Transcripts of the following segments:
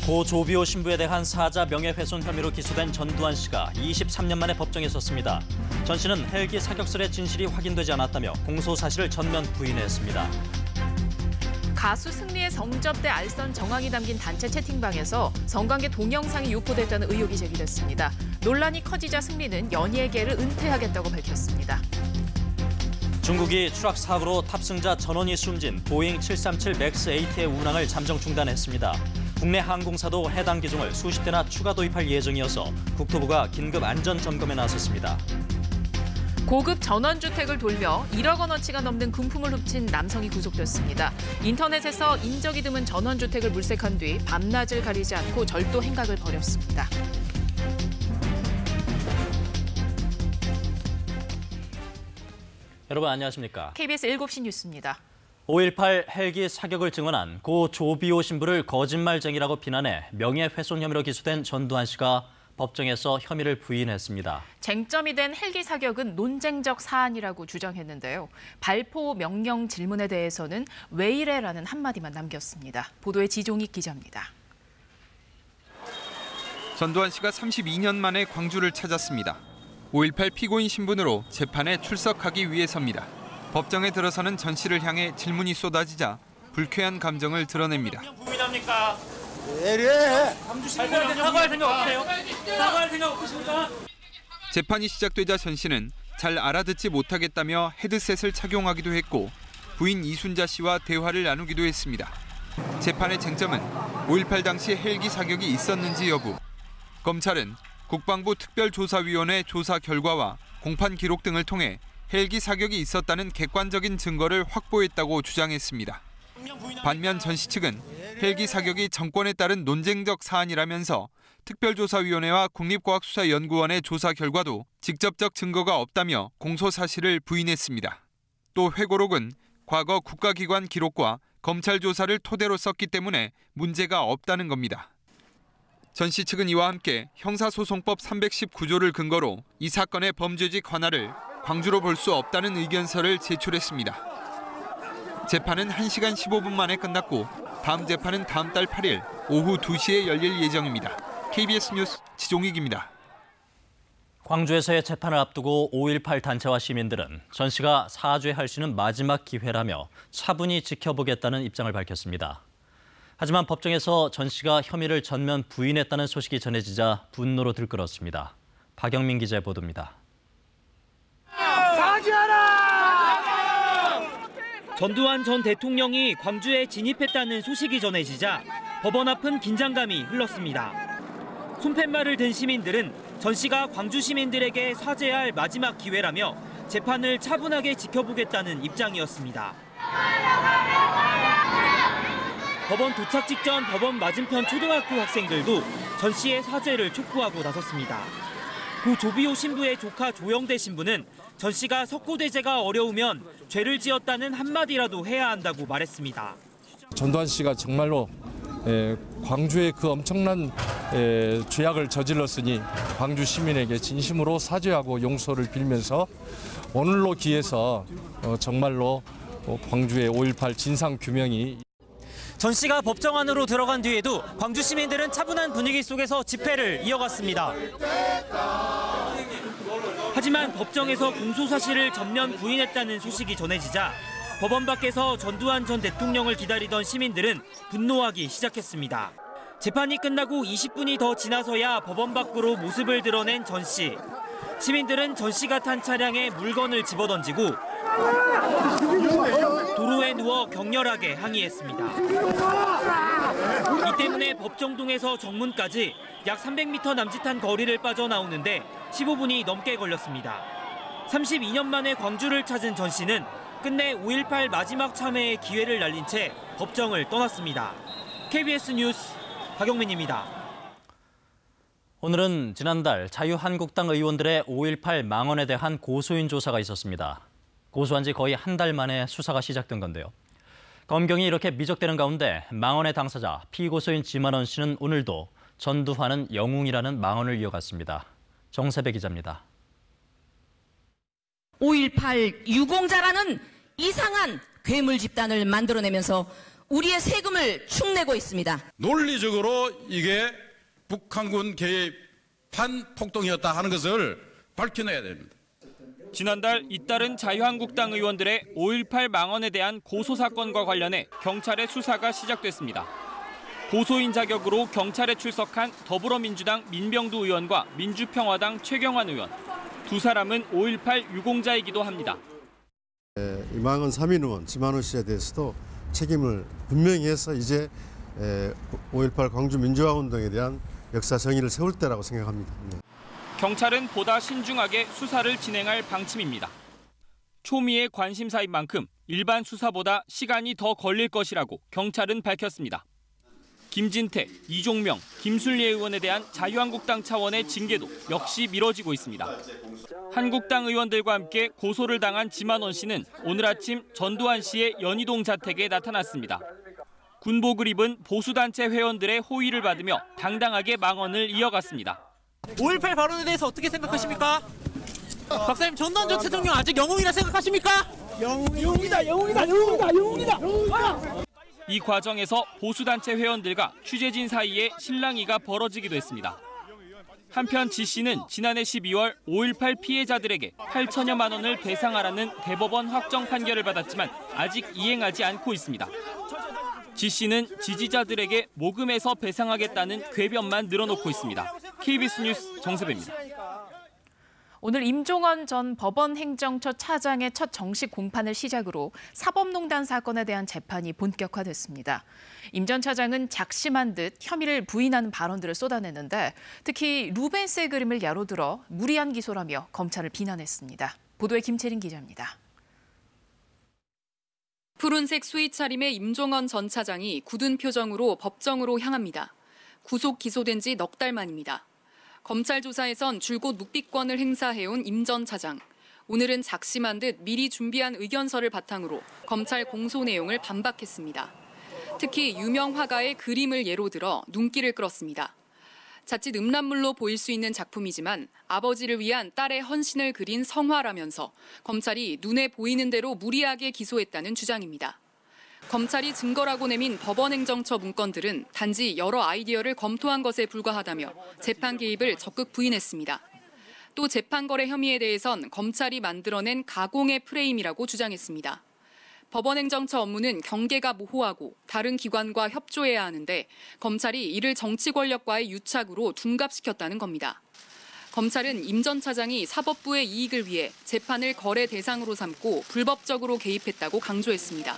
고 조비오 신부에 대한 사자 명예훼손 혐의로 기소된 전두환 씨가 23년 만에 법정에 섰습니다. 전 씨는 헬기 사격설의 진실이 확인되지 않았다며 공소 사실을 전면 부인했습니다. 가수 승리의 성접대 알선 정황이 담긴 단체 채팅방에서 성관계 동영상이 유포됐다는 의혹이 제기됐습니다. 논란이 커지자 승리는 연예계를 은퇴하겠다고 밝혔습니다. 중국이 추락 사고로 탑승자 전원이 숨진 보잉 737 맥스 8의 운항을 잠정 중단했습니다. 국내 항공사도 해당 기종을 수십 대나 추가 도입할 예정이어서 국토부가 긴급 안전 점검에 나섰습니다. 고급 전원주택을 돌며 1억 원어치가 넘는 금품을 훔친 남성이 구속됐습니다. 인터넷에서 인적이 드문 전원주택을 물색한 뒤 밤낮을 가리지 않고 절도 행각을 벌였습니다. 여러분 안녕하십니까? KBS 7시 뉴스입니다. 5.18 헬기 사격을 증언한 고 조비오 신부를 거짓말쟁이라고 비난해 명예훼손 혐의로 기소된 전두환 씨가 법정에서 혐의를 부인했습니다. 쟁점이 된 헬기 사격은 논쟁적 사안이라고 주장했는데요. 발포 명령 질문에 대해서는 왜 이래라는 한마디만 남겼습니다. 보도에 지종익 기자입니다. 전두환 씨가 32년 만에 광주를 찾았습니다. 5.18 피고인 신분으로 재판에 출석하기 위해서입니다. 법정에 들어서는 전 씨를 향해 질문이 쏟아지자 불쾌한 감정을 드러냅니다. 부인합니까? 왜 이래? 사과할 생각 없으세요? 사과할 생각 없으십니까? 재판이 시작되자 전 씨는 잘 알아듣지 못하겠다며 헤드셋을 착용하기도 했고 부인 이순자 씨와 대화를 나누기도 했습니다. 재판의 쟁점은 5.18 당시 헬기 사격이 있었는지 여부. 검찰은 국방부 특별조사위원회 조사 결과와 공판 기록 등을 통해 헬기 사격이 있었다는 객관적인 증거를 확보했다고 주장했습니다. 반면 전 씨 측은 헬기 사격이 정권에 따른 논쟁적 사안이라면서 특별조사위원회와 국립과학수사연구원의 조사 결과도 직접적 증거가 없다며 공소 사실을 부인했습니다. 또 회고록은 과거 국가기관 기록과 검찰 조사를 토대로 썼기 때문에 문제가 없다는 겁니다. 전 씨 측은 이와 함께 형사소송법 319조를 근거로 이 사건의 범죄지 관할을 광주로 볼 수 없다는 의견서를 제출했습니다. 재판은 1시간 15분 만에 끝났고 다음 재판은 다음 달 8일 오후 2시에 열릴 예정입니다. KBS 뉴스 지종익입니다. 광주에서의 재판을 앞두고 5.18 단체와 시민들은 전 씨가 사죄할 수 있는 마지막 기회라며 차분히 지켜보겠다는 입장을 밝혔습니다. 하지만 법정에서 전 씨가 혐의를 전면 부인했다는 소식이 전해지자 분노로 들끓었습니다. 박영민 기자의 보도입니다. 전두환 전 대통령이 광주에 진입했다는 소식이 전해지자 법원 앞은 긴장감이 흘렀습니다. 손팻말을 든 시민들은 전 씨가 광주 시민들에게 사죄할 마지막 기회라며 재판을 차분하게 지켜보겠다는 입장이었습니다. 법원 도착 직전 법원 맞은편 초등학교 학생들도 전 씨의 사죄를 촉구하고 나섰습니다. 고 조비오 신부의 조카 조영대 신부는 전 씨가 석고대죄가 어려우면 죄를 지었다는 한마디라도 해야 한다고 말했습니다. 전두환 씨가 정말로 광주의 그 엄청난 죄악을 저질렀으니 광주 시민에게 진심으로 사죄하고 용서를 빌면서 오늘로 기해서 정말로 광주의 5.18 진상 규명이 전 씨가 법정 안으로 들어간 뒤에도 광주 시민들은 차분한 분위기 속에서 집회를 이어갔습니다. 하지만 법정에서 공소 사실을 전면 부인했다는 소식이 전해지자 법원 밖에서 전두환 전 대통령을 기다리던 시민들은 분노하기 시작했습니다. 재판이 끝나고 20분이 더 지나서야 법원 밖으로 모습을 드러낸 전 씨. 시민들은 전 씨가 탄 차량에 물건을 집어던지고 도로에 누워 격렬하게 항의했습니다. 이 때문에 법정동에서 정문까지 약 300m 남짓한 거리를 빠져나오는데 15분이 넘게 걸렸습니다. 32년 만에 광주를 찾은 전 씨는 끝내 5.18 마지막 참회의 기회를 날린 채 법정을 떠났습니다. KBS 뉴스 박영민입니다. 오늘은 지난달 자유한국당 의원들의 5.18 망언에 대한 고소인 조사가 있었습니다. 고소한 지 거의 한 달 만에 수사가 시작된 건데요. 검경이 이렇게 미적대는 가운데 망언의 당사자 피고소인 지만원 씨는 오늘도 전두환은 영웅이라는 망언을 이어갔습니다. 정세배 기자입니다. 5.18 유공자라는 이상한 괴물 집단을 만들어내면서 우리의 세금을 축내고 있습니다. 논리적으로 이게 북한군 개입 반폭동이었다 하는 것을 밝혀내야 됩니다. 지난달 잇따른 자유한국당 의원들의 5.18 망언에 대한 고소 사건과 관련해 경찰의 수사가 시작됐습니다. 고소인 자격으로 경찰에 출석한 더불어민주당 민병두 의원과 민주평화당 최경환 의원. 두 사람은 5.18 유공자이기도 합니다. 이망은 3인 의원, 지만호 씨에 대해서도 책임을 분명히 해서 이제 5.18 광주 민주화운동에 대한 역사 정의를 세울 때라고 생각합니다. 경찰은 보다 신중하게 수사를 진행할 방침입니다. 초미의 관심사인 만큼 일반 수사보다 시간이 더 걸릴 것이라고 경찰은 밝혔습니다. 김진태, 이종명, 김순례 의원에 대한 자유한국당 차원의 징계도 역시 미뤄지고 있습니다. 한국당 의원들과 함께 고소를 당한 지만원 씨는 오늘 아침 전두환 씨의 연희동 자택에 나타났습니다. 군복을 입은 보수단체 회원들의 호의를 받으며 당당하게 망언을 이어갔습니다. 5.18 발언에 대해서 어떻게 생각하십니까? 박사님, 전두환 전 대통령 아직 영웅이라 생각하십니까? 영웅이다. 이 과정에서 보수단체 회원들과 취재진 사이에 실랑이가 벌어지기도 했습니다. 한편 지 씨는 지난해 12월 5.18 피해자들에게 8천여만 원을 배상하라는 대법원 확정 판결을 받았지만 아직 이행하지 않고 있습니다. 지 씨는 지지자들에게 모금해서 배상하겠다는 궤변만 늘어놓고 있습니다. KBS 뉴스 정세배입니다. 오늘 임종원 전 법원행정처 차장의 첫 정식 공판을 시작으로 사법농단 사건에 대한 재판이 본격화됐습니다. 임 전 차장은 작심한 듯 혐의를 부인하는 발언들을 쏟아냈는데 특히 루벤스의 그림을 야로들어 무리한 기소라며 검찰을 비난했습니다. 보도에 김채린 기자입니다. 푸른색 수의 차림의 임종원 전 차장이 굳은 표정으로 법정으로 향합니다. 구속 기소된 지 넉 달 만입니다. 검찰 조사에선 줄곧 묵비권을 행사해온 임 전 차장. 오늘은 작심한 듯 미리 준비한 의견서를 바탕으로 검찰 공소 내용을 반박했습니다. 특히 유명 화가의 그림을 예로 들어 눈길을 끌었습니다. 자칫 음란물로 보일 수 있는 작품이지만 아버지를 위한 딸의 헌신을 그린 성화라면서 검찰이 눈에 보이는 대로 무리하게 기소했다는 주장입니다. 검찰이 증거라고 내민 법원행정처 문건들은 단지 여러 아이디어를 검토한 것에 불과하다며 재판 개입을 적극 부인했습니다. 또 재판거래 혐의에 대해선 검찰이 만들어낸 가공의 프레임이라고 주장했습니다. 법원행정처 업무는 경계가 모호하고 다른 기관과 협조해야 하는데 검찰이 이를 정치 권력과의 유착으로 둔갑시켰다는 겁니다. 검찰은 임 전 차장이 사법부의 이익을 위해 재판을 거래 대상으로 삼고 불법적으로 개입했다고 강조했습니다.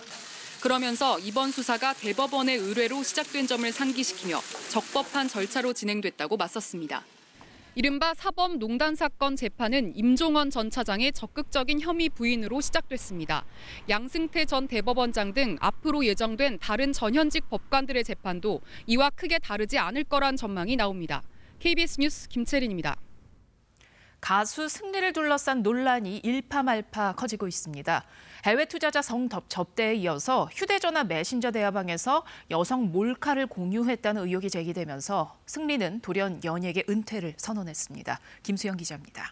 그러면서 이번 수사가 대법원의 의뢰로 시작된 점을 상기시키며 적법한 절차로 진행됐다고 맞섰습니다. 이른바 사법농단 사건 재판은 임종원 전 차장의 적극적인 혐의 부인으로 시작됐습니다. 양승태 전 대법원장 등 앞으로 예정된 다른 전현직 법관들의 재판도 이와 크게 다르지 않을 거란 전망이 나옵니다. KBS 뉴스 김채린입니다. 가수 승리를 둘러싼 논란이 일파만파 커지고 있습니다. 해외 투자자 성접 접대에 이어서 휴대전화 메신저 대화방에서 여성 몰카를 공유했다는 의혹이 제기되면서 승리는 돌연 연예계 은퇴를 선언했습니다. 김수영 기자입니다.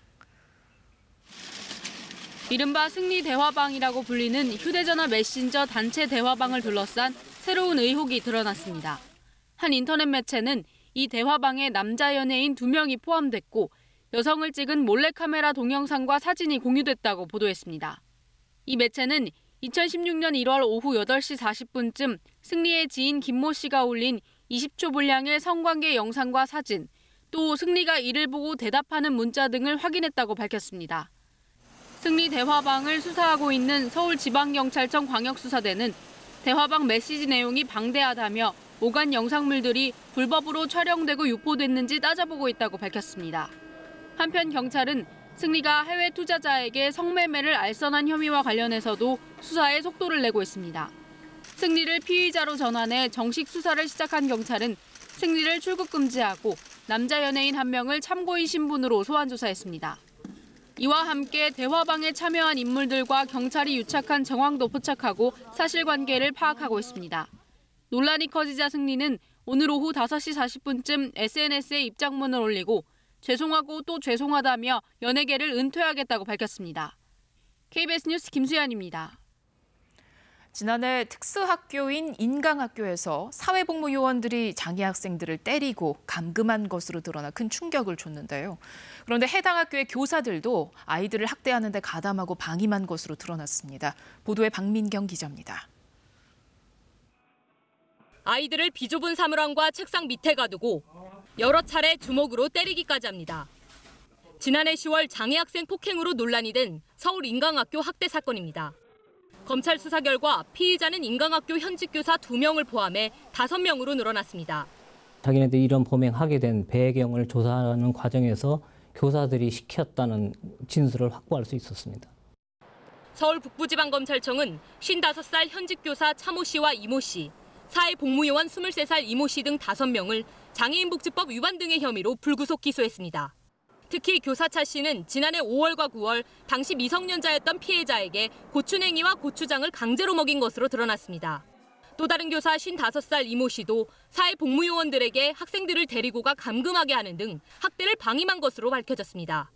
이른바 승리 대화방이라고 불리는 휴대전화 메신저 단체 대화방을 둘러싼 새로운 의혹이 드러났습니다. 한 인터넷 매체는 이 대화방에 남자 연예인 2명이 포함됐고 여성을 찍은 몰래카메라 동영상과 사진이 공유됐다고 보도했습니다. 이 매체는 2016년 1월 오후 8시 40분쯤 승리의 지인 김모 씨가 올린 20초 분량의 성관계 영상과 사진, 또 승리가 이를 보고 대답하는 문자 등을 확인했다고 밝혔습니다. 승리 대화방을 수사하고 있는 서울지방경찰청 광역수사대는 대화방 메시지 내용이 방대하다며 오간 영상물들이 불법으로 촬영되고 유포됐는지 따져보고 있다고 밝혔습니다. 한편 경찰은 승리가 해외 투자자에게 성매매를 알선한 혐의와 관련해서도 수사에 속도를 내고 있습니다. 승리를 피의자로 전환해 정식 수사를 시작한 경찰은 승리를 출국 금지하고 남자 연예인 1명을 참고인 신분으로 소환 조사했습니다. 이와 함께 대화방에 참여한 인물들과 경찰이 유착한 정황도 포착하고 사실관계를 파악하고 있습니다. 논란이 커지자 승리는 오늘 오후 5시 40분쯤 SNS에 입장문을 올리고 죄송하고 또 죄송하다며 연예계를 은퇴하겠다고 밝혔습니다. KBS 뉴스 김수연입니다. 지난해 특수학교인 인강학교에서 사회복무요원들이 장애 학생들을 때리고 감금한 것으로 드러나 큰 충격을 줬는데요. 그런데 해당 학교의 교사들도 아이들을 학대하는 데 가담하고 방임한 것으로 드러났습니다. 보도에 박민경 기자입니다. 아이들을 비좁은 사물함과 책상 밑에 가두고 여러 차례 주먹으로 때리기까지 합니다. 지난해 10월 장애 학생 폭행으로 논란이 된 서울 인강학교 학대 사건입니다. 검찰 수사 결과 피의자는 인강학교 현직 교사 2명을 포함해 5명으로 늘어났습니다. 자기네들이 이런 범행하게 된 배경을 조사하는 과정에서 교사들이 시켰다는 진술을 확보할 수 있었습니다. 서울 북부지방검찰청은 55살 현직 교사 차모 씨와 이모 씨, 사회복무요원 23살 이모 씨 등 5명을 장애인복지법 위반 등의 혐의로 불구속 기소했습니다. 특히 교사 차 씨는 지난해 5월과 9월 당시 미성년자였던 피해자에게 고추냉이와 고추장을 강제로 먹인 것으로 드러났습니다. 또 다른 교사 55살 이모 씨도 사회복무요원들에게 학생들을 데리고 가 감금하게 하는 등 학대를 방임한 것으로 밝혀졌습니다.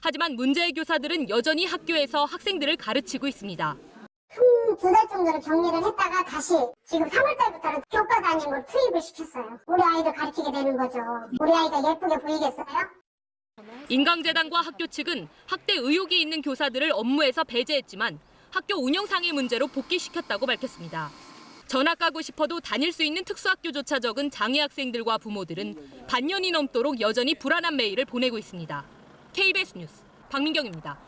하지만 문제의 교사들은 여전히 학교에서 학생들을 가르치고 있습니다. 한 2달 정도를 격리를 했다가 다시 지금 3월달부터는 교과 담임을 투입을 시켰어요. 우리 아이를 가르치게 되는 거죠. 우리 아이가 예쁘게 보이겠어요? 인강재단과 학교 측은 학대 의혹이 있는 교사들을 업무에서 배제했지만 학교 운영상의 문제로 복귀시켰다고 밝혔습니다. 전학 가고 싶어도 다닐 수 있는 특수학교조차 적은 장애 학생들과 부모들은 반년이 넘도록 여전히 불안한 메일을 보내고 있습니다. KBS 뉴스 박민경입니다.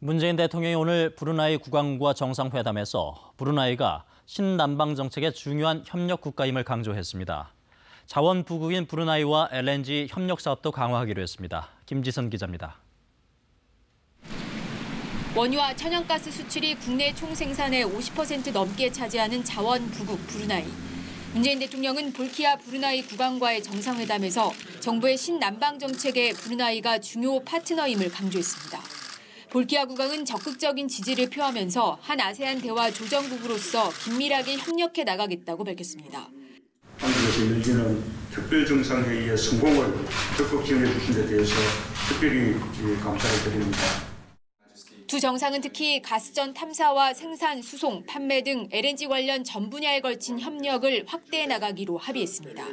문재인 대통령이 오늘 브루나이 국왕과 정상회담에서 브루나이가 신남방 정책의 중요한 협력 국가임을 강조했습니다. 자원 부국인 브루나이와 LNG 협력 사업도 강화하기로 했습니다. 김지선 기자입니다. 원유와 천연가스 수출이 국내 총생산의 50% 넘게 차지하는 자원 부국 브루나이. 문재인 대통령은 볼키아 브루나이 국왕과의 정상회담에서 정부의 신남방 정책에 브루나이가 중요 파트너임을 강조했습니다. 볼키아 국왕은 적극적인 지지를 표하면서 한 아세안 대화 조정국으로서 긴밀하게 협력해 나가겠다고 밝혔습니다. 한국에서 열리는 특별정상회의의 성공을 적극 지원해 주신 데 대해서 특별히 감사를 드립니다. 두 정상은 특히 가스전 탐사와 생산, 수송, 판매 등 LNG 관련 전 분야에 걸친 협력을 확대해 나가기로 합의했습니다.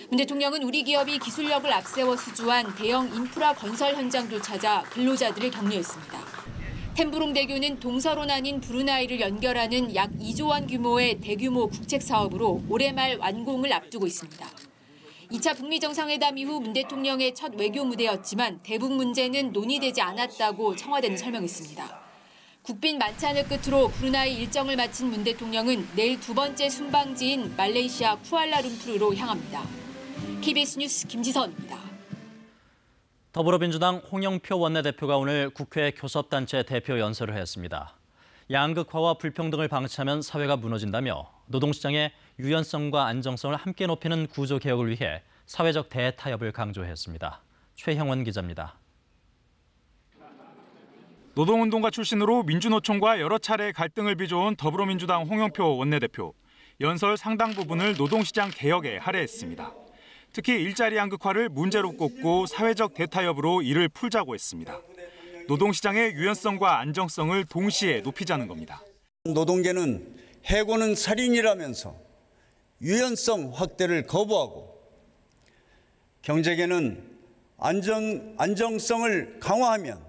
문 대통령은 우리 기업이 기술력을 앞세워 수주한 대형 인프라 건설 현장도 찾아 근로자들을 격려했습니다. 템부롱 대교는 동서로 나뉜 브루나이를 연결하는 약 2조 원 규모의 대규모 국책 사업으로 올해 말 완공을 앞두고 있습니다. 2차 북미 정상회담 이후 문 대통령의 첫 외교 무대였지만 대북 문제는 논의되지 않았다고 청와대는 설명했습니다. 국빈 만찬을 끝으로 브루나이 일정을 마친 문 대통령은 내일 2번째 순방지인 말레이시아 쿠알라룸푸르로 향합니다. KBS 뉴스 김지선입니다. 더불어민주당 홍영표 원내대표가 오늘 국회 교섭단체 대표 연설을 했습니다. 양극화와 불평등을 방치하면 사회가 무너진다며 노동시장의 유연성과 안정성을 함께 높이는 구조개혁을 위해 사회적 대타협을 강조했습니다. 최형원 기자입니다. 노동운동가 출신으로 민주노총과 여러 차례 갈등을 빚어온 더불어민주당 홍영표 원내대표. 연설 상당 부분을 노동시장 개혁에 할애했습니다. 특히 일자리 양극화를 문제로 꼽고 사회적 대타협으로 이를 풀자고 했습니다. 노동시장의 유연성과 안정성을 동시에 높이자는 겁니다. 노동계는 해고는 살인이라면서 유연성 확대를 거부하고 경제계는 안정성을 강화하면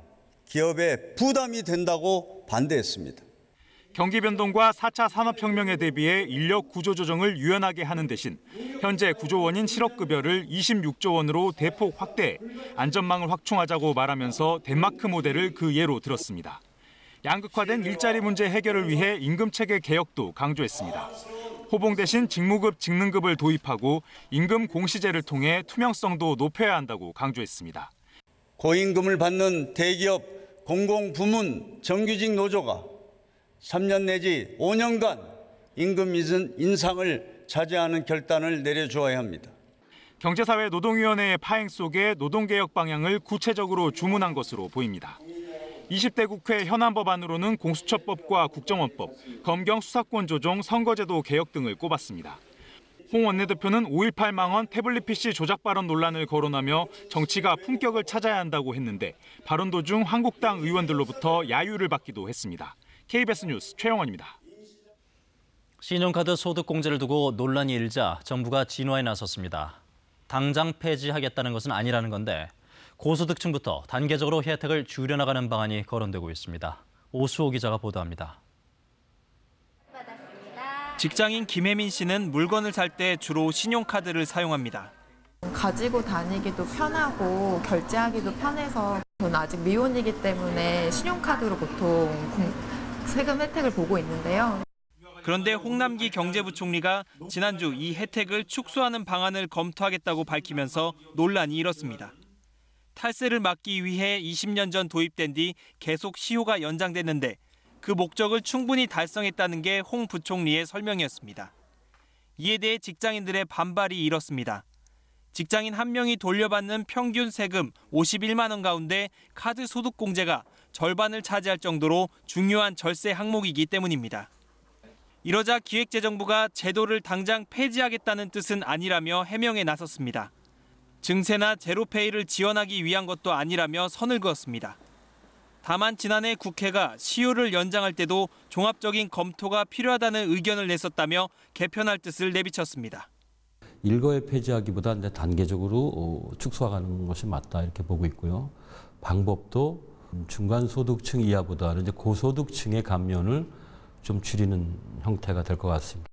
기업에 부담이 된다고 반대했습니다. 경기 변동과 4차 산업혁명에 대비해 인력 구조 조정을 유연하게 하는 대신 현재 구조원인 실업급여를 26조 원으로 대폭 확대, 안전망을 확충하자고 말하면서 덴마크 모델을 그 예로 들었습니다. 양극화된 일자리 문제 해결을 위해 임금체계 개혁도 강조했습니다. 호봉 대신 직무급, 직능급을 도입하고 임금 공시제를 통해 투명성도 높여야 한다고 강조했습니다. 고임금을 받는 대기업 공공부문 정규직 노조가 3년 내지 5년간 임금 인상을 자제하는 결단을 내려주어야 합니다. 경제사회노동위원회의 파행 속에 노동개혁 방향을 구체적으로 주문한 것으로 보입니다. 20대 국회 현안 법안으로는 공수처법과 국정원법, 검경 수사권 조정, 선거제도 개혁 등을 꼽았습니다. 홍 원내대표는 5.18 망언 태블릿 PC 조작 발언 논란을 거론하며 정치가 품격을 찾아야 한다고 했는데 발언 도중 한국당 의원들로부터 야유를 받기도 했습니다. KBS 뉴스 최영원입니다. 신용카드 소득공제를 두고 논란이 일자 정부가 진화에 나섰습니다. 당장 폐지하겠다는 것은 아니라는 건데 고소득층부터 단계적으로 혜택을 줄여나가는 방안이 거론되고 있습니다. 오수호 기자가 보도합니다. 직장인 김혜민 씨는 물건을 살 때 주로 신용카드를 사용합니다. 가지고 다니기도 편하고 결제하기도 편해서 저는 아직 미혼이기 때문에 신용카드로 보통 세금 혜택을 보고 있는데요. 그런데 홍남기 경제부총리가 지난주 이 혜택을 축소하는 방안을 검토하겠다고 밝히면서 논란이 일었습니다. 탈세를 막기 위해 20년 전 도입된 뒤 계속 시효가 연장됐는데 그 목적을 충분히 달성했다는 게 홍 부총리의 설명이었습니다. 이에 대해 직장인들의 반발이 일었습니다. 직장인 한 명이 돌려받는 평균 세금 51만 원 가운데 카드 소득 공제가 절반을 차지할 정도로 중요한 절세 항목이기 때문입니다. 이러자 기획재정부가 제도를 당장 폐지하겠다는 뜻은 아니라며 해명에 나섰습니다. 증세나 제로페이를 지원하기 위한 것도 아니라며 선을 그었습니다. 다만 지난해 국회가 시효를 연장할 때도 종합적인 검토가 필요하다는 의견을 냈었다며 개편할 뜻을 내비쳤습니다. 일거에 폐지하기보다 이제 단계적으로 축소하는 것이 맞다 이렇게 보고 있고요. 방법도 중간 소득층 이하보다는 이제 고소득층의 감면을 좀 줄이는 형태가 될 것 같습니다.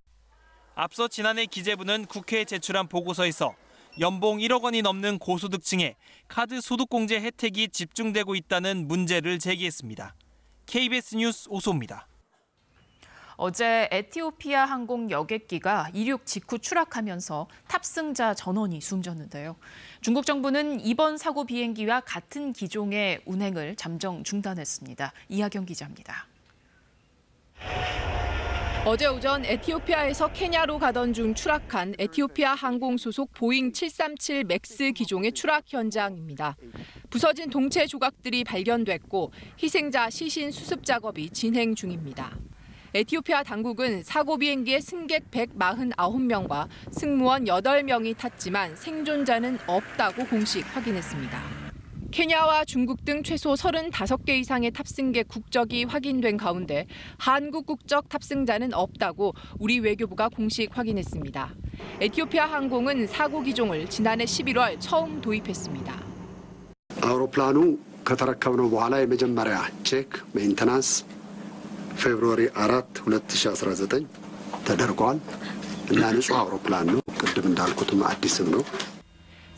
앞서 지난해 기재부는 국회에 제출한 보고서에서 연봉 1억 원이 넘는 고소득층에 카드 소득공제 혜택이 집중되고 있다는 문제를 제기했습니다. KBS 뉴스 오소입니다. 어제 에티오피아 항공 여객기가 이륙 직후 추락하면서 탑승자 전원이 숨졌는데요. 중국 정부는 이번 사고 비행기와 같은 기종의 운행을 잠정 중단했습니다. 이하경 기자입니다. 어제 오전 에티오피아에서 케냐로 가던 중 추락한 에티오피아 항공 소속 보잉 737 맥스 기종의 추락 현장입니다. 부서진 동체 조각들이 발견됐고 희생자 시신 수습 작업이 진행 중입니다. 에티오피아 당국은 사고 비행기의 승객 149명과 승무원 8명이 탔지만 생존자는 없다고 공식 확인했습니다. 케냐와 중국 등 최소 35개 이상의 탑승객 국적이 확인된 가운데 한국 국적 탑승자는 없다고 우리 외교부가 공식 확인했습니다. 에티오피아 항공은 사고 기종을 지난해 11월 처음 도입했습니다. 아ው로플라ኑ ከተረከብነው በኋላ የመጀመሪያ ቼክ ሜንተናንስ ፌብሩዋሪ 4 2019 ተደርጓል እና ንጹህ አውሮፕላን ነው። ቅድም እንዳልኩትም አዲስም ነው።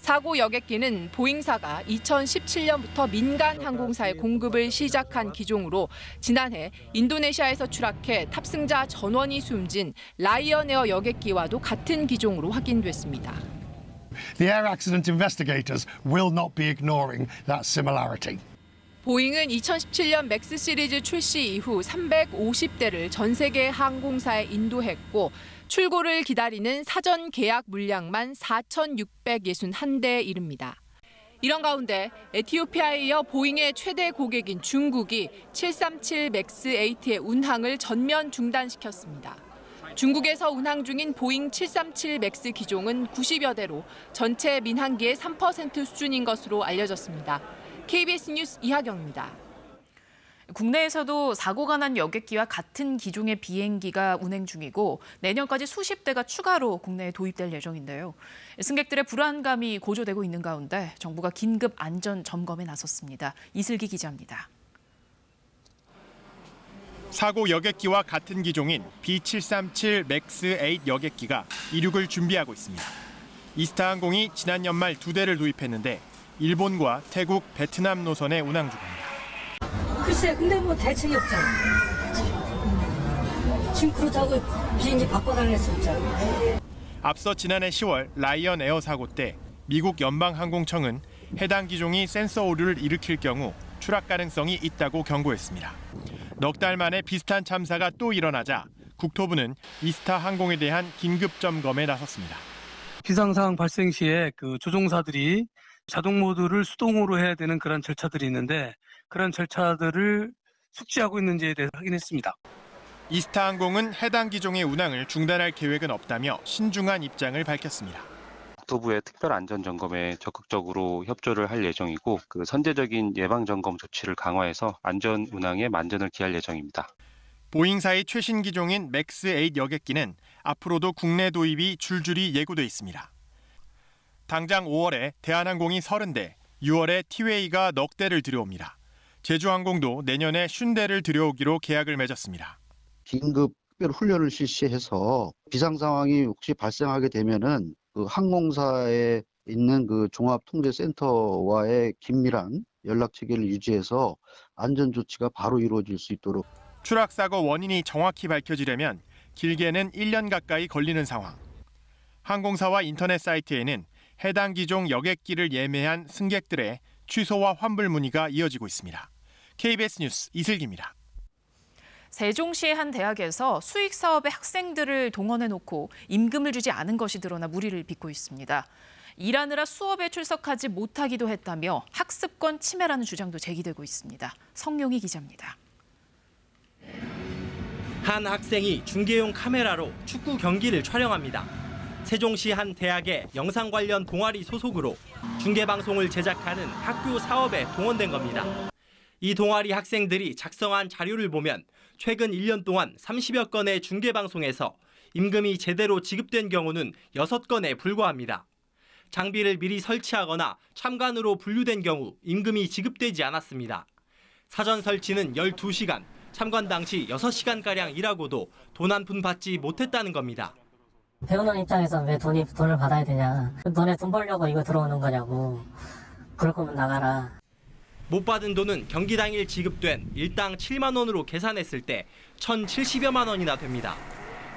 사고 여객기는 보잉사가 2017년부터 민간 항공사에 공급을 시작한 기종으로 지난해 인도네시아에서 추락해 탑승자 전원이 숨진 라이언에어 여객기와도 같은 기종으로 확인됐습니다. The air accident investigators will not be ignoring that similarity. 보잉은 2017년 맥스 시리즈 출시 이후 350대를 전 세계 항공사에 인도했고 출고를 기다리는 사전 계약 물량만 4,661대에 이릅니다. 이런 가운데 에티오피아에 이어 보잉의 최대 고객인 중국이 737 맥스 8의 운항을 전면 중단시켰습니다. 중국에서 운항 중인 보잉 737 맥스 기종은 90여 대로 전체 민항기의 3% 수준인 것으로 알려졌습니다. KBS 뉴스 이하경입니다. 국내에서도 사고가 난 여객기와 같은 기종의 비행기가 운행 중이고 내년까지 수십 대가 추가로 국내에 도입될 예정인데요. 승객들의 불안감이 고조되고 있는 가운데 정부가 긴급 안전 점검에 나섰습니다. 이슬기 기자입니다. 사고 여객기와 같은 기종인 B737 맥스 8 여객기가 이륙을 준비하고 있습니다. 이스타항공이 지난 연말 2대를 도입했는데 일본과 태국, 베트남 노선에 운항 중입니다. 글쎄, 근데 뭐 대책이 없잖아. 지금 그렇다고 비행기 바꿔달랄 수 없잖아. 앞서 지난해 10월 라이언 에어 사고 때 미국 연방항공청은 해당 기종이 센서 오류를 일으킬 경우 추락 가능성이 있다고 경고했습니다. 넉 달 만에 비슷한 참사가 또 일어나자 국토부는 이스타 항공에 대한 긴급 점검에 나섰습니다. 비상 상황 발생 시에 그 조종사들이 자동 모드를 수동으로 해야 되는 그런 절차들이 있는데 그런 절차들을 숙지하고 있는지에 대해서 확인했습니다. 이스타 항공은 해당 기종의 운항을 중단할 계획은 없다며 신중한 입장을 밝혔습니다. 국토부의 특별 안전 점검에 적극적으로 협조를 할 예정이고 선제적인 예방 점검 조치를 강화해서 안전 운항에 만전을 기할 예정입니다. 보잉사의 최신 기종인 맥스8 여객기는 앞으로도 국내 도입이 줄줄이 예고돼 있습니다. 당장 5월에 대한항공이 30대, 6월에 티웨이가 넉 대를 들여옵니다. 제주항공도 내년에 50대를 들여오기로 계약을 맺었습니다. 긴급 특별 훈련을 실시해서 비상 상황이 혹시 발생하게 되면은 그 항공사에 있는 그 종합통제센터와의 긴밀한 연락 체계를 유지해서 안전 조치가 바로 이루어질 수 있도록. 추락 사고 원인이 정확히 밝혀지려면 길게는 1년 가까이 걸리는 상황. 항공사와 인터넷 사이트에는 해당 기종 여객기를 예매한 승객들의 취소와 환불 문의가 이어지고 있습니다. KBS 뉴스 이슬기입니다. 세종시의 한 대학에서 수익 사업에 학생들을 동원해놓고 임금을 주지 않은 것이 드러나 물의를 빚고 있습니다. 일하느라 수업에 출석하지 못하기도 했다며 학습권 침해라는 주장도 제기되고 있습니다. 성용희 기자입니다. 한 학생이 중계용 카메라로 축구 경기를 촬영합니다. 세종시 한 대학의 영상 관련 동아리 소속으로 중계방송을 제작하는 학교 사업에 동원된 겁니다. 이 동아리 학생들이 작성한 자료를 보면 최근 1년 동안 30여 건의 중계방송에서 임금이 제대로 지급된 경우는 6건에 불과합니다. 장비를 미리 설치하거나 참관으로 분류된 경우 임금이 지급되지 않았습니다. 사전 설치는 12시간, 참관 당시 6시간가량 일하고도 돈 한 푼 받지 못했다는 겁니다. 배우는 입장에서 왜 돈을 받아야 되냐. 너네 돈 벌려고 이거 들어오는 거냐고. 그럴 거면 나가라. 못 받은 돈은 경기 당일 지급된 일당 7만 원으로 계산했을 때 1,070여만 원이나 됩니다.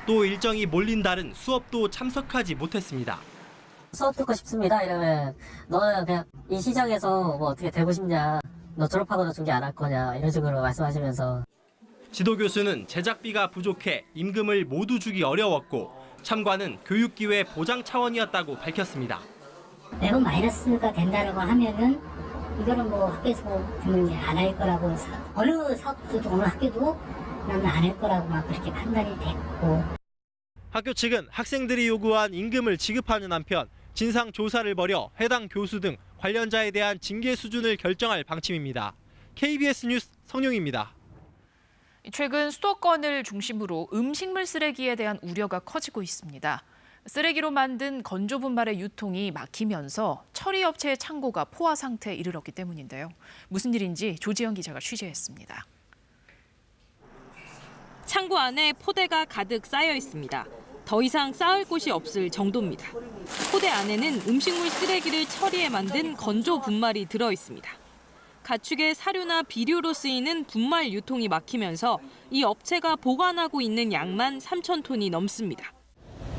또 일정이 몰린 달은 수업도 참석하지 못했습니다. 수업 듣고 싶습니다. 이러면 너는 그냥 이 시장에서 뭐 어떻게 되고 싶냐. 너 졸업하고도 중계 안 할 거냐. 이런 식으로 말씀하시면서. 지도교수는 제작비가 부족해 임금을 모두 주기 어려웠고 참관은 교육기회 보장 차원이었다고 밝혔습니다. 매번 마이너스가 된다고 하면은 이거는 뭐 학교에서 분명히 안 할 거라고 어느 사업주도 어느 학교도 나는 안 할 거라고 막 그렇게 판단이 됐고. 학교 측은 학생들이 요구한 임금을 지급하는 한편 진상 조사를 벌여 해당 교수 등 관련자에 대한 징계 수준을 결정할 방침입니다. KBS 뉴스 성룡입니다. 최근 수도권을 중심으로 음식물 쓰레기에 대한 우려가 커지고 있습니다. 쓰레기로 만든 건조 분말의 유통이 막히면서 처리 업체의 창고가 포화 상태에 이르렀기 때문인데요. 무슨 일인지 조지영 기자가 취재했습니다. 창고 안에 포대가 가득 쌓여 있습니다. 더 이상 쌓을 곳이 없을 정도입니다. 포대 안에는 음식물 쓰레기를 처리해 만든 건조 분말이 들어 있습니다. 가축의 사료나 비료로 쓰이는 분말 유통이 막히면서 이 업체가 보관하고 있는 양만 3,000톤이 넘습니다.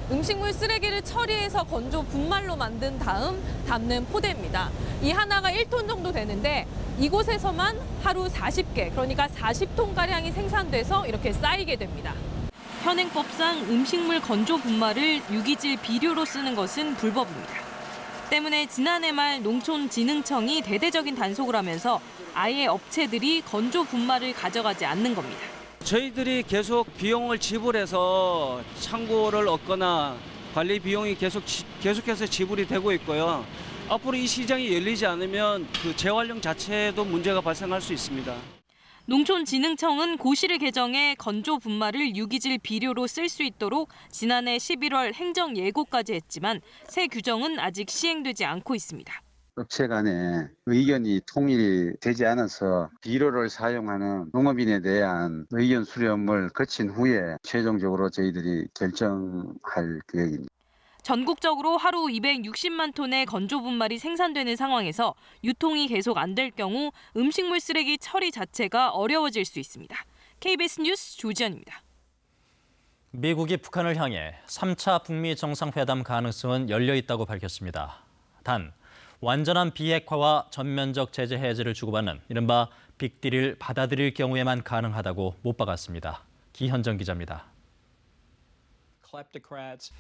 음식물 쓰레기를 처리해서 건조 분말로 만든 다음 담는 포대입니다. 이 하나가 1톤 정도 되는데 이곳에서만 하루 40개, 그러니까 40톤가량이 생산돼서 이렇게 쌓이게 됩니다. 현행법상 음식물 건조 분말을 유기질 비료로 쓰는 것은 불법입니다. 때문에 지난해 말 농촌진흥청이 대대적인 단속을 하면서 아예 업체들이 건조 분말을 가져가지 않는 겁니다. 저희들이 계속 비용을 지불해서 창고를 얻거나 관리 비용이 계속해서 지불이 되고 있고요. 앞으로 이 시장이 열리지 않으면 그 재활용 자체에도 문제가 발생할 수 있습니다. 농촌진흥청은 고시를 개정해 건조 분말을 유기질 비료로 쓸 수 있도록 지난해 11월 행정 예고까지 했지만 새 규정은 아직 시행되지 않고 있습니다. 업체 간에 의견이 통일되지 않아서 비료를 사용하는 농업인에 대한 의견 수렴을 거친 후에 최종적으로 저희들이 결정할 계획입니다. 전국적으로 하루 260만 톤의 건조 분말이 생산되는 상황에서 유통이 계속 안 될 경우 음식물 쓰레기 처리 자체가 어려워질 수 있습니다. KBS 뉴스 조지연입니다. 미국이 북한을 향해 3차 북미 정상회담 가능성은 열려 있다고 밝혔습니다. 단, 완전한 비핵화와 전면적 제재 해제를 주고받는 이른바 빅딜을 받아들일 경우에만 가능하다고 못 박았습니다. 기현정 기자입니다.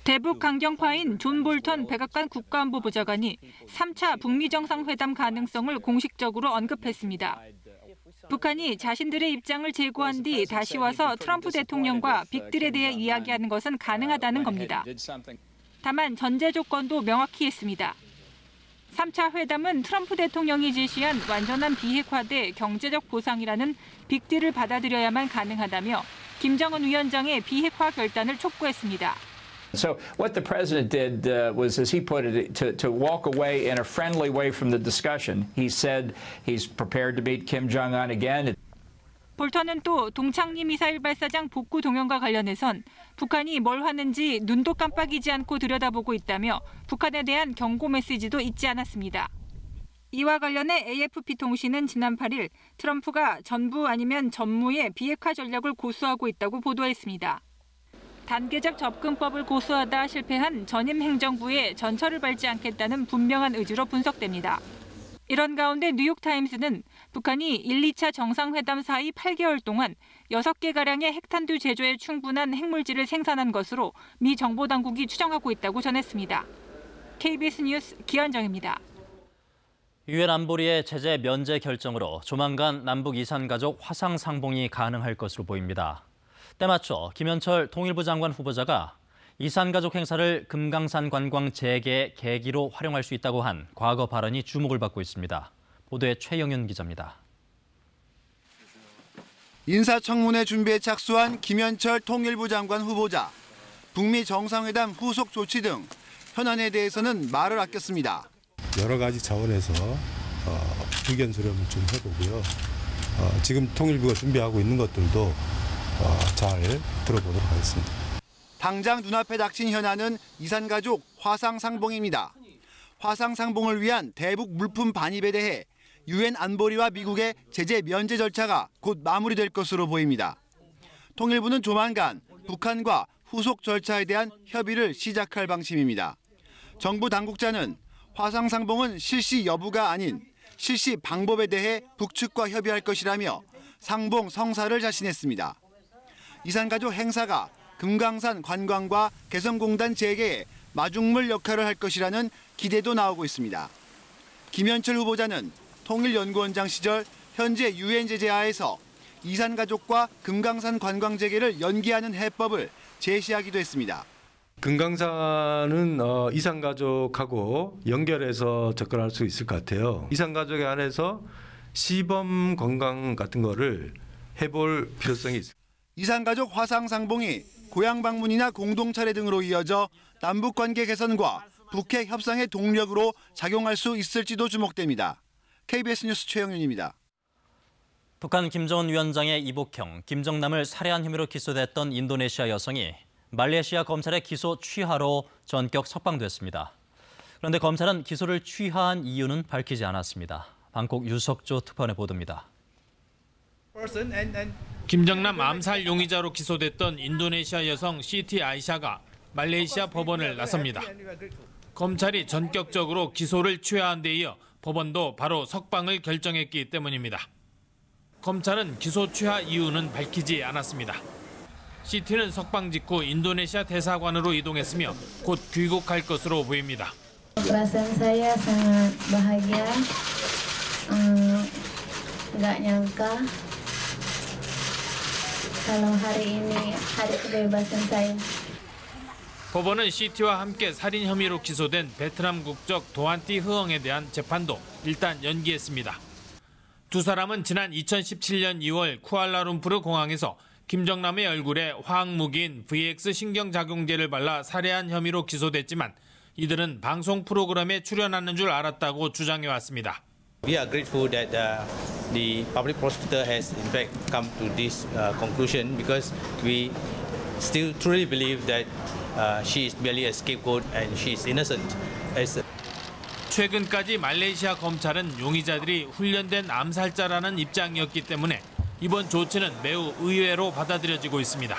대북 강경파인 존 볼턴 백악관 국가안보보좌관이 3차 북미 정상회담 가능성을 공식적으로 언급했습니다. 북한이 자신들의 입장을 제고한 뒤 다시 와서 트럼프 대통령과 빅딜에 대해 이야기하는 것은 가능하다는 겁니다. 다만 전제 조건도 명확히 했습니다. 3차 회담은 트럼프 대통령이 제시한 완전한 비핵화 대 경제적 보상이라는 빅딜을 받아들여야만 가능하다며 김정은 위원장의 비핵화 결단을 촉구했습니다. So what the president did was, as he put it, to walk away in a friendly way from the discussion. He said he's prepared to meet Kim Jong-un again. 볼턴은 또 동창리 미사일 발사장 복구 동향과 관련해선 북한이 뭘 하는지 눈도 깜빡이지 않고 들여다보고 있다며 북한에 대한 경고 메시지도 잊지 않았습니다. 이와 관련해 AFP 통신은 지난 8일 트럼프가 전부 아니면 전무의 비핵화 전략을 고수하고 있다고 보도했습니다. 단계적 접근법을 고수하다 실패한 전임 행정부에 전철을 밟지 않겠다는 분명한 의지로 분석됩니다. 이런 가운데 뉴욕타임스는 북한이 1, 2차 정상회담 사이 8개월 동안 6개가량의 핵탄두 제조에 충분한 핵물질을 생산한 것으로 미 정보당국이 추정하고 있다고 전했습니다. KBS 뉴스 기현정입니다. 유엔 안보리의 제재 면제 결정으로 조만간 남북 이산가족 화상 상봉이 가능할 것으로 보입니다. 때맞춰 김현철 통일부 장관 후보자가 이산가족 행사를 금강산 관광 재개 계기로 활용할 수 있다고 한 과거 발언이 주목을 받고 있습니다. 보도에 최영윤 기자입니다. 인사청문회 준비에 착수한 김현철 통일부 장관 후보자. 북미 정상회담 후속 조치 등 현안에 대해서는 말을 아꼈습니다. 여러 가지 차원에서 의견 수렴을 좀 해보고요. 지금 통일부가 준비하고 있는 것들도 잘 들어보도록 하겠습니다. 당장 눈앞에 닥친 현안은 이산가족 화상상봉입니다. 화상상봉을 위한 대북 물품 반입에 대해 유엔 안보리와 미국의 제재 면제 절차가 곧 마무리될 것으로 보입니다. 통일부는 조만간 북한과 후속 절차에 대한 협의를 시작할 방침입니다. 정부 당국자는 화상상봉은 실시 여부가 아닌 실시 방법에 대해 북측과 협의할 것이라며 상봉 성사를 자신했습니다. 이산가족 행사가 금강산 관광과 개성공단 재개에 마중물 역할을 할 것이라는 기대도 나오고 있습니다. 김현철 후보자는 통일연구원장 시절 현재 유엔 제재 하에서 이산가족과 금강산 관광 재개를 연계하는 해법을 제시하기도 했습니다. 금강산은 이산가족하고 연결해서 접근할 수 있을 것 같아요. 이산가족에 안에서 시범 관광 같은 거를 해볼 필요성이 있습니다. 이산가족 화상상봉이 고향 방문이나 공동 차례 등으로 이어져 남북관계 개선과 북핵 협상의 동력으로 작용할 수 있을지도 주목됩니다. KBS 뉴스 최영윤입니다. 북한 김정은 위원장의 이복형, 김정남을 살해한 혐의로 기소됐던 인도네시아 여성이 말레이시아 검찰의 기소 취하로 전격 석방됐습니다. 그런데 검찰은 기소를 취하한 이유는 밝히지 않았습니다. 방콕 유석조 특파원의 보도입니다. 김정남 암살 용의자로 기소됐던 인도네시아 여성 시티 아이샤가 말레이시아 법원을 나섭니다. 검찰이 전격적으로 기소를 취하한 데 이어 법원도 바로 석방을 결정했기 때문입니다. 검찰은 기소 취하 이유는 밝히지 않았습니다. 시티는 석방 직후 인도네시아 대사관으로 이동했으며 곧 귀국할 것으로 보입니다. Perasaan saya sangat bahagia, nggak nyangka kalau hari ini hari kebebasan saya. 법원은 시티와 함께 살인 혐의로 기소된 베트남 국적 도한티 흐엉에 대한 재판도 일단 연기했습니다. 두 사람은 지난 2017년 2월 쿠알라룸푸르 공항에서 김정남의 얼굴에 화학무기인 VX 신경작용제를 발라 살해한 혐의로 기소됐지만 이들은 방송 프로그램에 출연하는 줄 알았다고 주장해왔습니다. We are grateful that the public prosecutor has in fact come to this conclusion because we still truly believe that she is merely a scapegoat and she is innocent. 최근까지 말레이시아 검찰은 용의자들이 훈련된 암살자라는 입장이었기 때문에 이번 조치는 매우 의외로 받아들여지고 있습니다.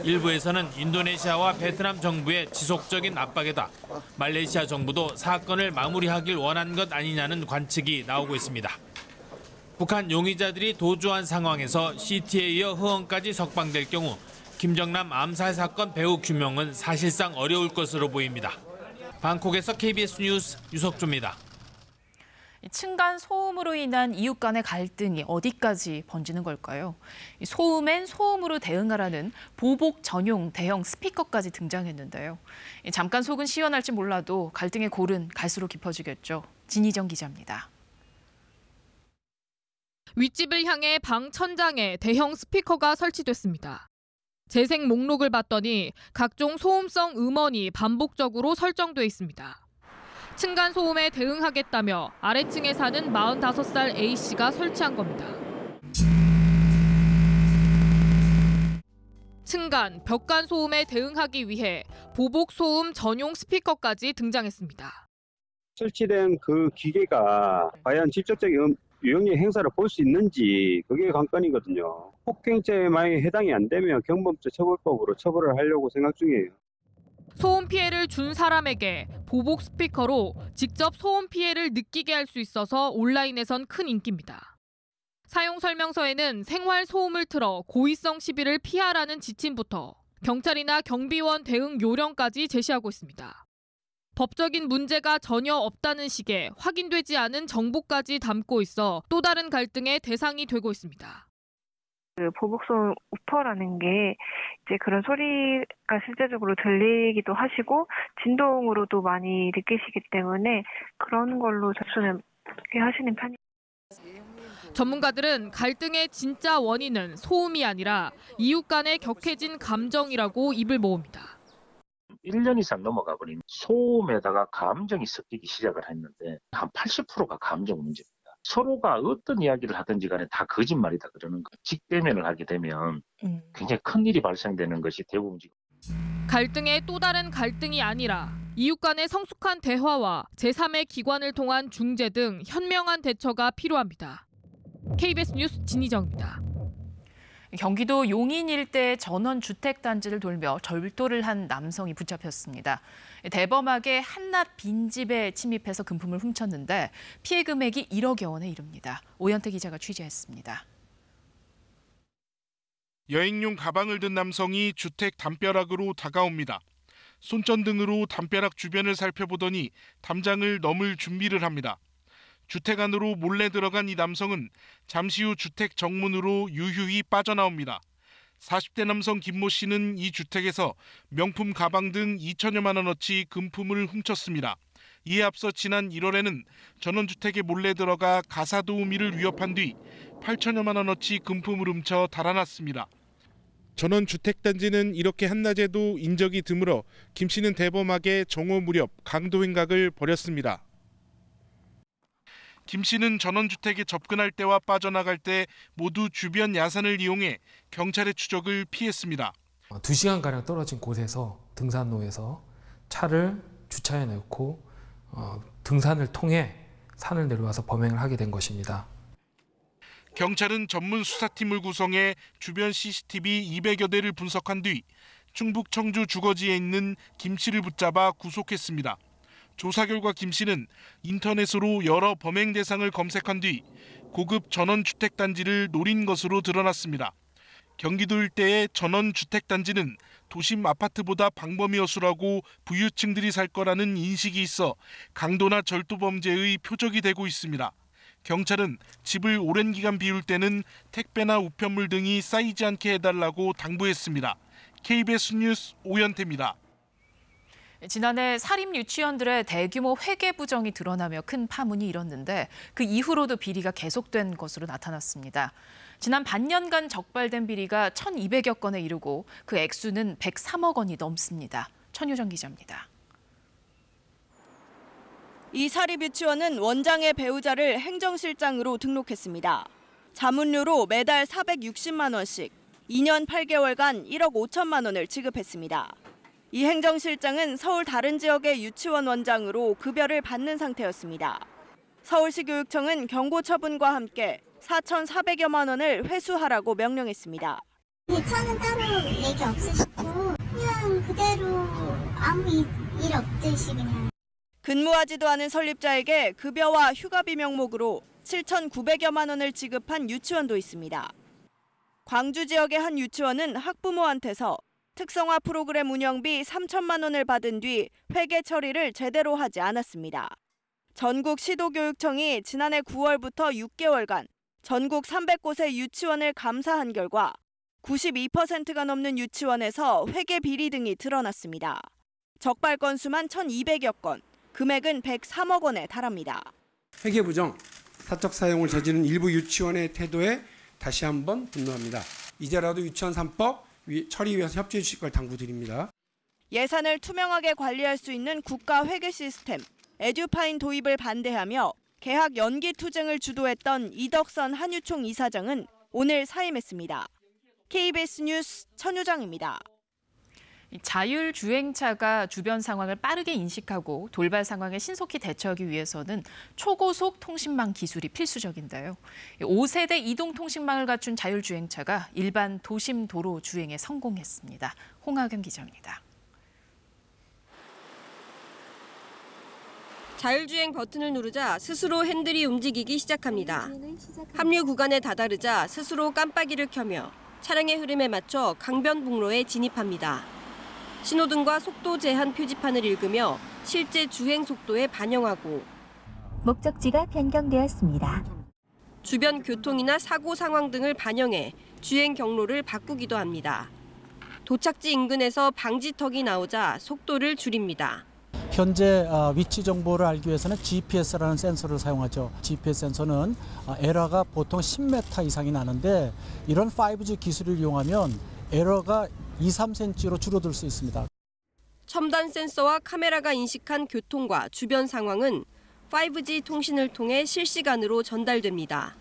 일부에서는 인도네시아와 베트남 정부의 지속적인 압박에다 말레이시아 정부도 사건을 마무리하길 원한 것 아니냐는 관측이 나오고 있습니다. 북한 용의자들이 도주한 상황에서 시티에 이어 흐엉까지 석방될 경우 김정남 암살 사건 배후 규명은 사실상 어려울 것으로 보입니다. 방콕에서 KBS 뉴스 유석조입니다. 층간 소음으로 인한 이웃 간의 갈등이 어디까지 번지는 걸까요? 소음엔 소음으로 대응하라는 보복 전용 대형 스피커까지 등장했는데요. 잠깐 속은 시원할지 몰라도 갈등의 골은 갈수록 깊어지겠죠. 진희정 기자입니다. 윗집을 향해 방 천장에 대형 스피커가 설치됐습니다. 재생 목록을 봤더니 각종 소음성 음원이 반복적으로 설정돼 있습니다. 층간 소음에 대응하겠다며 아래층에 사는 45살 A씨가 설치한 겁니다. 층간, 벽간 소음에 대응하기 위해 보복 소음 전용 스피커까지 등장했습니다. 설치된 그 기계가 과연 직접적인 유형의 행사를 볼 수 있는지 그게 관건이거든요. 폭행죄에 만약에 해당이 안 되면 경범죄 처벌법으로 처벌을 하려고 생각 중이에요. 소음 피해를 준 사람에게 보복 스피커로 직접 소음 피해를 느끼게 할 수 있어서 온라인에선 큰 인기입니다. 사용 설명서에는 생활 소음을 틀어 고의성 시비를 피하라는 지침부터 경찰이나 경비원 대응 요령까지 제시하고 있습니다. 법적인 문제가 전혀 없다는 식의 확인되지 않은 정보까지 담고 있어 또 다른 갈등의 대상이 되고 있습니다. 그 보복소음 우퍼라는 게 이제 그런 소리가 실제적으로 들리기도 하시고 진동으로도 많이 느끼시기 때문에 그런 걸로 접근을 하시는 편이에요. 전문가들은 갈등의 진짜 원인은 소음이 아니라 이웃 간의 격해진 감정이라고 입을 모읍니다. 1년 이상 넘어가 버린 소음에다가 감정이 섞이기 시작을 했는데 한 80%가 감정 문제입니다. 서로가 어떤 이야기를 하든지 간에 다 거짓말이다 그러는 거. 직대면을 하게 되면 굉장히 큰 일이 발생되는 것이 대부분이고. 갈등의 또 다른 갈등이 아니라 이웃 간의 성숙한 대화와 제3의 기관을 통한 중재 등 현명한 대처가 필요합니다. KBS 뉴스 진희정입니다. 경기도 용인 일대 전원주택단지를 돌며 절도를 한 남성이 붙잡혔습니다. 대범하게 한낱 빈집에 침입해서 금품을 훔쳤는데 피해 금액이 1억여 원에 이릅니다. 오현태 기자가 취재했습니다. 여행용 가방을 든 남성이 주택 담벼락으로 다가옵니다. 손전등으로 담벼락 주변을 살펴보더니 담장을 넘을 준비를 합니다. 주택 안으로 몰래 들어간 이 남성은 잠시 후 주택 정문으로 유유히 빠져나옵니다. 40대 남성 김모 씨는 이 주택에서 명품 가방 등 2천여만 원어치 금품을 훔쳤습니다. 이에 앞서 지난 1월에는 전원주택에 몰래 들어가 가사도우미를 위협한 뒤 8천여만 원어치 금품을 훔쳐 달아났습니다. 전원주택단지는 이렇게 한낮에도 인적이 드물어 김 씨는 대범하게 정오 무렵 강도 행각을 벌였습니다. 김 씨는 전원주택에 접근할 때와 빠져나갈 때 모두 주변 야산을 이용해 경찰의 추적을 피했습니다. 2시간가량 떨어진 곳에서 등산로에서 차를 주차해 놓고 등산을 통해 산을 내려와서 범행을 하게 된 것입니다. 경찰은 전문 수사팀을 구성해 주변 CCTV 200여 대를 분석한 뒤 충북 청주 주거지에 있는 김 씨를 붙잡아 구속했습니다. 조사 결과 김 씨는 인터넷으로 여러 범행 대상을 검색한 뒤 고급 전원주택단지를 노린 것으로 드러났습니다. 경기도 일대의 전원주택단지는 도심 아파트보다 방범위 허술하고 부유층들이 살 거라는 인식이 있어 강도나 절도 범죄의 표적이 되고 있습니다. 경찰은 집을 오랜 기간 비울 때는 택배나 우편물 등이 쌓이지 않게 해달라고 당부했습니다. KBS 뉴스 오현태입니다. 지난해 사립 유치원들의 대규모 회계 부정이 드러나며 큰 파문이 일었는데 그 이후로도 비리가 계속된 것으로 나타났습니다. 지난 반년간 적발된 비리가 1,200여 건에 이르고 그 액수는 103억 원이 넘습니다. 천유정 기자입니다. 이 사립유치원은 원장의 배우자를 행정실장으로 등록했습니다. 자문료로 매달 460만 원씩 2년 8개월간 1억 5천만 원을 지급했습니다. 이 행정실장은 서울 다른 지역의 유치원 원장으로 급여를 받는 상태였습니다. 서울시 교육청은 경고 처분과 함께 4,400여만 원을 회수하라고 명령했습니다. 대처는 따로 얘기 없으시고 그냥 그대로 아무 일 없듯이 그냥. 근무하지도 않은 설립자에게 급여와 휴가비 명목으로 7,900여만 원을 지급한 유치원도 있습니다. 광주 지역의 한 유치원은 학부모한테서 특성화 프로그램 운영비 3천만 원을 받은 뒤 회계 처리를 제대로 하지 않았습니다. 전국 시도교육청이 지난해 9월부터 6개월간 전국 300곳의 유치원을 감사한 결과 92%가 넘는 유치원에서 회계 비리 등이 드러났습니다. 적발 건수만 1,200여 건, 금액은 103억 원에 달합니다. 회계 부정, 사적 사용을 저지른 일부 유치원의 태도에 다시 한번 분노합니다. 이제라도 유치원 3법 처리 위해서 협조해 주실 걸 당부드립니다. 예산을 투명하게 관리할 수 있는 국가 회계 시스템 에듀파인 도입을 반대하며 계약 연기 투쟁을 주도했던 이덕선 한유총 이사장은 오늘 사임했습니다. KBS 뉴스 천유정입니다. 자율주행차가 주변 상황을 빠르게 인식하고 돌발 상황에 신속히 대처하기 위해서는 초고속 통신망 기술이 필수적인데요. 5세대 이동통신망을 갖춘 자율주행차가 일반 도심 도로 주행에 성공했습니다. 홍하경 기자입니다. 자율주행 버튼을 누르자 스스로 핸들이 움직이기 시작합니다. 합류 구간에 다다르자 스스로 깜빡이를 켜며 차량의 흐름에 맞춰 강변북로에 진입합니다. 신호등과 속도 제한 표지판을 읽으며 실제 주행 속도에 반영하고 목적지가 변경되었습니다. 주변 교통이나 사고 상황 등을 반영해 주행 경로를 바꾸기도 합니다. 도착지 인근에서 방지턱이 나오자 속도를 줄입니다. 현재 위치 정보를 알기 위해서는 GPS라는 센서를 사용하죠. GPS 센서는 에러가 보통 10m 이상이 나는데 이런 5G 기술을 이용하면 에러가 2-3cm로 줄어들 수 있습니다. 첨단 센서와 카메라가 인식한 교통과 주변 상황은 5G 통신을 통해 실시간으로 전달됩니다.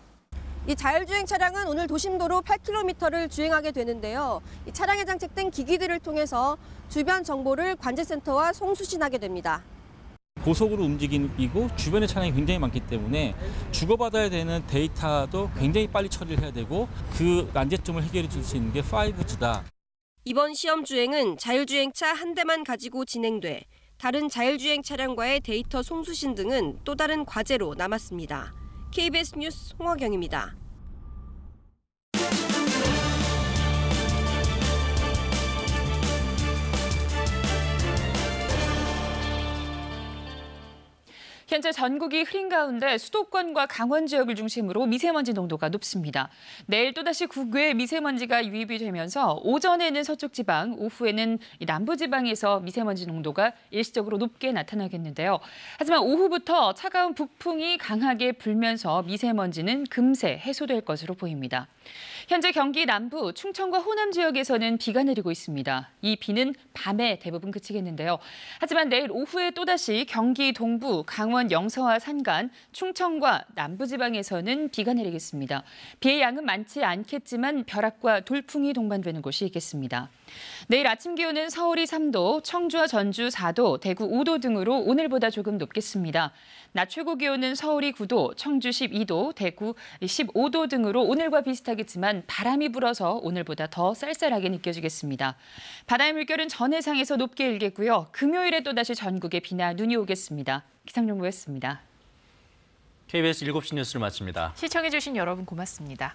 이 자율주행 차량은 오늘 도심도로 8km를 주행하게 되는데요. 이 차량에 장착된 기기들을 통해서 주변 정보를 관제센터와 송수신하게 됩니다. 고속으로 움직이고 주변에 차량이 굉장히 많기 때문에 주고받아야 되는 데이터도 굉장히 빨리 처리를 해야 되고 그 난제점을 해결해 줄 수 있는 게 5G다. 이번 시험 주행은 자율주행차 한 대만 가지고 진행돼 다른 자율주행 차량과의 데이터 송수신 등은 또 다른 과제로 남았습니다. KBS 뉴스 홍하경입니다. 현재 전국이 흐린 가운데 수도권과 강원 지역을 중심으로 미세먼지 농도가 높습니다. 내일 또다시 국외 미세먼지가 유입이 되면서 오전에는 서쪽 지방, 오후에는 남부 지방에서 미세먼지 농도가 일시적으로 높게 나타나겠는데요. 하지만 오후부터 차가운 북풍이 강하게 불면서 미세먼지는 금세 해소될 것으로 보입니다. 현재 경기 남부, 충청과 호남 지역에서는 비가 내리고 있습니다. 이 비는 밤에 대부분 그치겠는데요. 하지만 내일 오후에 또다시 경기 동부, 강원 영서와 산간, 충청과 남부지방에서는 비가 내리겠습니다. 비의 양은 많지 않겠지만 벼락과 돌풍이 동반되는 곳이 있겠습니다. 내일 아침 기온은 서울이 3도, 청주와 전주 4도, 대구 5도 등으로 오늘보다 조금 높겠습니다. 낮 최고 기온은 서울이 9도, 청주 12도, 대구 15도 등으로 오늘과 비슷하겠지만 바람이 불어서 오늘보다 더 쌀쌀하게 느껴지겠습니다. 바다의 물결은 전해상에서 높게 일겠고요. 금요일에 또다시 전국에 비나 눈이 오겠습니다. 기상정보였습니다. KBS 7시 뉴스를 마칩니다. 시청해주신 여러분 고맙습니다.